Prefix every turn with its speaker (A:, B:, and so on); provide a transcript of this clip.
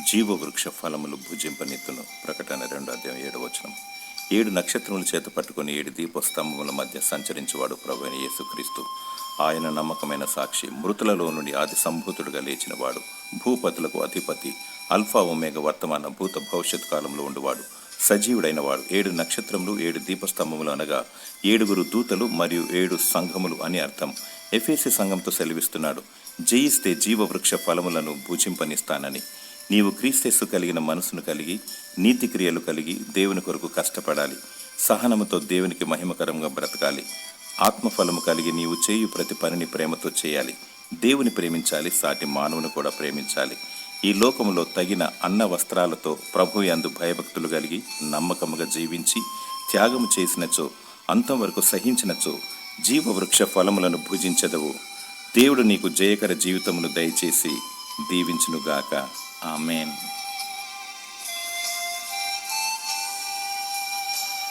A: జీవవృక్ష ఫలములు భుజింపనెత్తును. ప్రకటన 2:7. 7 నక్షత్రములు చేత పట్టుకుని 7 దీపస్తంభముల మధ్య సంచరించేవాడు ప్రభువైన యేసుక్రీస్తు. ఆయన నమ్మకమైన సాక్షి, మృతులలో నుండి ఆది సంభూతుడుగా లేచినవాడు, భూపతులకు అధిపతి, అల్ఫా ఒమేగ, వర్తమాన భూత భవిష్యత్ కాలంలో ఉండువాడు, సజీవుడైన వాడు. 7 నక్షత్రములు 7 దీపస్తంభములు అనగా 7 దూతలు మరియు 7 సంఘములు అని అర్థం. ఎఫెసీ సంఘంతో సెలవిస్తున్నాడు, జయిస్తే జీవవృక్ష ఫలములను భుజింపనిస్తానని. నీవు క్రీస్తు కలిగిన మనసును కలిగి, నీతి క్రియలు కలిగి దేవుని కొరకు కష్టపడాలి. సహనముతో దేవునికి మహిమకరంగా బ్రతకాలి. ఆత్మఫలము కలిగి నీవు చేయు ప్రతి పనిని ప్రేమతో చేయాలి. దేవుని ప్రేమించాలి, సాటి మానవుని కూడా ప్రేమించాలి. ఈ లోకములో తగిన అన్న వస్త్రాలతో ప్రభు యందు భయభక్తులు కలిగి నమ్మకముగా జీవించి త్యాగము చేసినచో, అంతం వరకు సహించినచో జీవవృక్ష ఫలములను భుజించదవు. దేవుడు నీకు జయకర జీవితమును దయచేసి దీవించునుగాక. ఆమేన్.